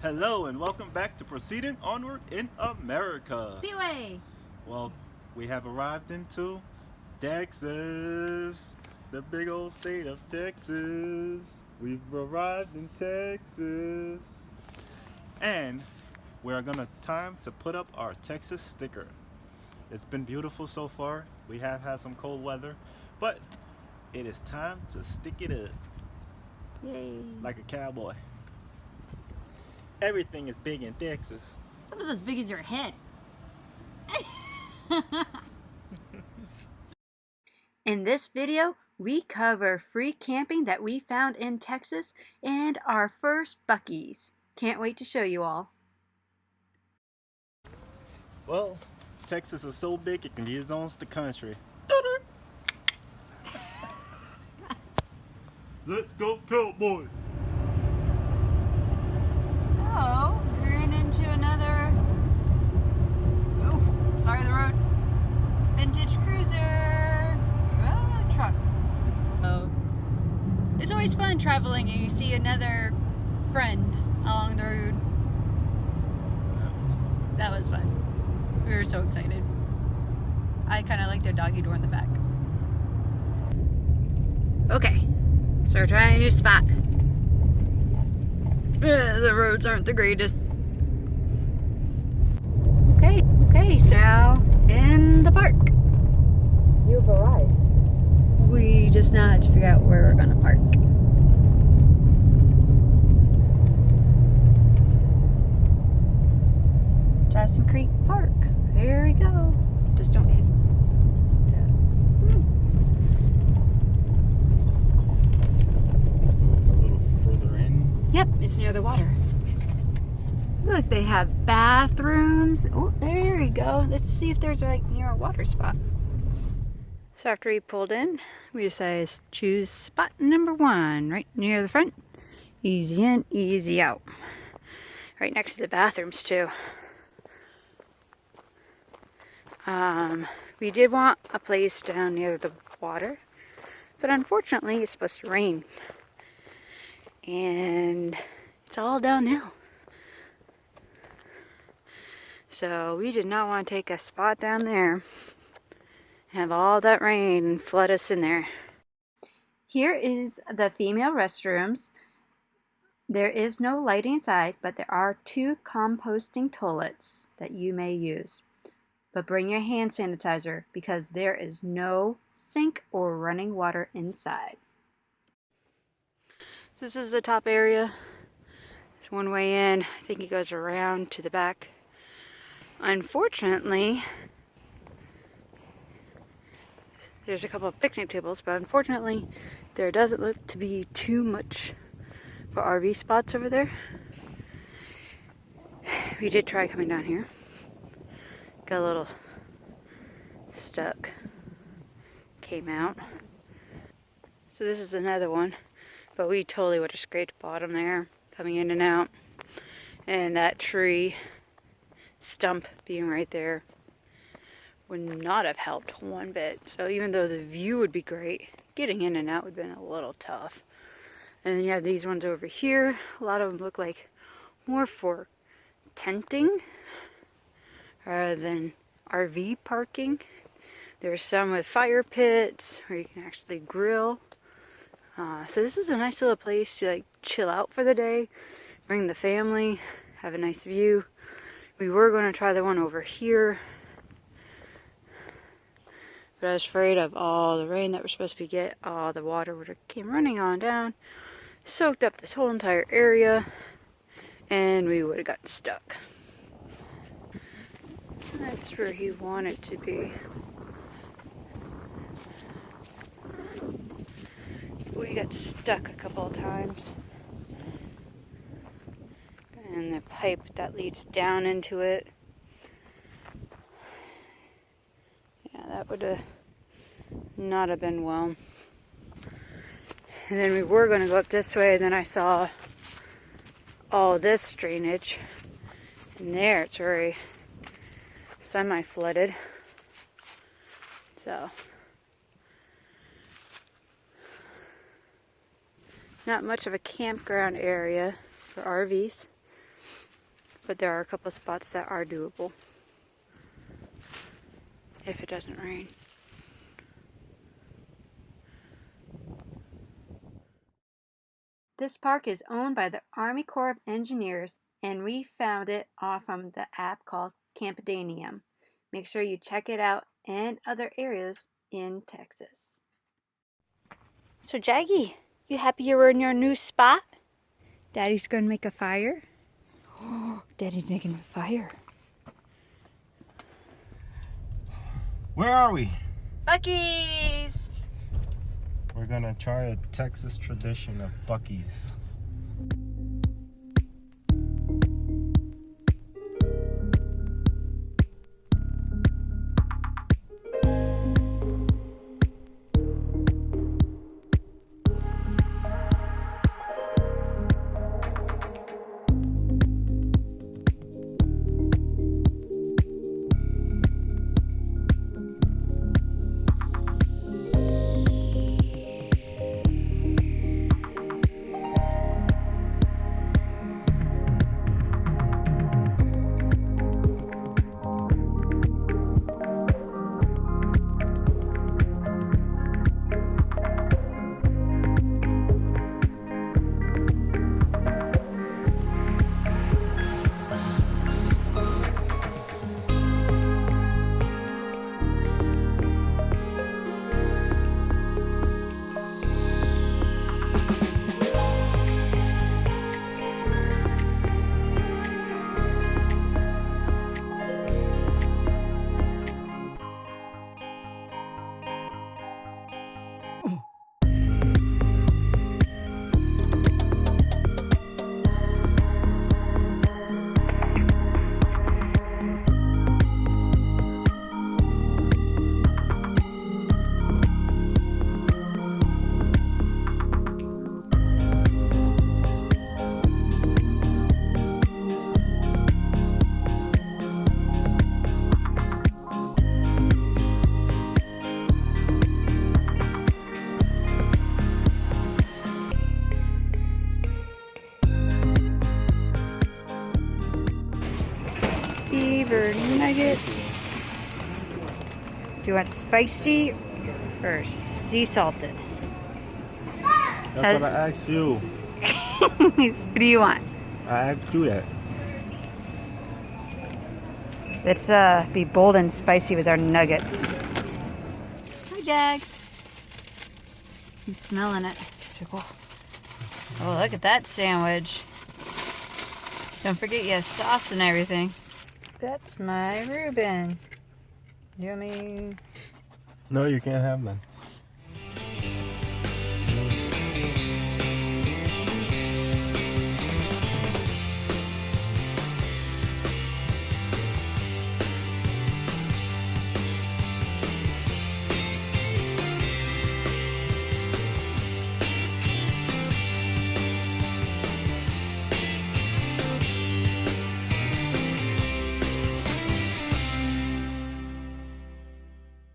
Hello and welcome back to Proceeding Onward in America. POA. Well, we have arrived into Texas, the big old state of Texas. We've arrived in Texas. And we're gonna time to put up our Texas sticker. It's been beautiful so far. We have had some cold weather, but it is time to stick it up. Yay. Like a cowboy. Everything is big in Texas. It's almost as big as your head. In this video, we cover free camping that we found in Texas and our first Buc-ees. Can't wait to show you all. Well, Texas is so big it can be its own country. Let's go Cowboys! So, we ran into another, sorry the roads, vintage cruiser, truck. So, it's always fun traveling and you see another friend along the road. That was fun. We were so excited. I kind of like their doggy door in the back. Okay, so we're trying a new spot. The roads aren't the greatest. Okay, so in the park. You've arrived. We just now had to figure out where we're gonna park. Jackson Creek Park. There we go. Just don't hit So it's a little further in. Yep, it's near the water. Look, they have bathrooms. Oh, there you go. Let's see if there's like near a water spot. So after we pulled in, we decided to choose spot number 1, right near the front. Easy in, easy out. Right next to the bathrooms too. We did want a place down near the water, but unfortunately it's supposed to rain. And it's all downhill. So we did not want to take a spot down there, have all that rain flood us in there. Here is the female restrooms. There is no lighting inside, but there are 2 composting toilets that you may use. But bring your hand sanitizer because there is no sink or running water inside. This is the top area. It's one way in. I think it goes around to the back. Unfortunately, there's a couple of picnic tables, but unfortunately, there doesn't look to be too much for RV spots over there. We did try coming down here. Got a little stuck. Came out. So this is another one, but we totally would have scraped bottom there, coming in and out. And that tree stump being right there would not have helped one bit. So even though the view would be great, getting in and out would have been a little tough. And then you have these ones over here. A lot of them look like more for tenting rather than RV parking. There's some with fire pits where you can actually grill. So this is a nice little place to like chill out for the day, bring the family, have a nice view. We were going to try the one over here, but I was afraid of all the rain that we're supposed to get. All the water would have came running on down, soaked up this whole entire area, and we would have gotten stuck. That's where he wanted to be. We got stuck a couple of times. And the pipe that leads down into it. Yeah, that would have not have been well. And then we were going to go up this way, and then I saw all this drainage. And there it's very semi-flooded. So not much of a campground area for RVs. but there are a couple spots that are doable if it doesn't rain. This park is owned by the Army Corps of Engineers, and we found it off from the app called Campdanium. Make sure you check it out and other areas in Texas. So Jaggy, you happy you're in your new spot? Daddy's gonna make a fire. Oh, Daddy's making a fire. Where are we? Buc-ees! We're gonna try a Texas tradition of Buc-ees. Beaver nuggets. Do you want spicy or sea salted? That's what I asked you. What do you want? I asked you that. Let's be bold and spicy with our nuggets. Hi, Jags. I'm smelling it. So cool. Oh, look at that sandwich. Don't forget you have sauce and everything. That's my Reuben. Yummy. No, you can't have none.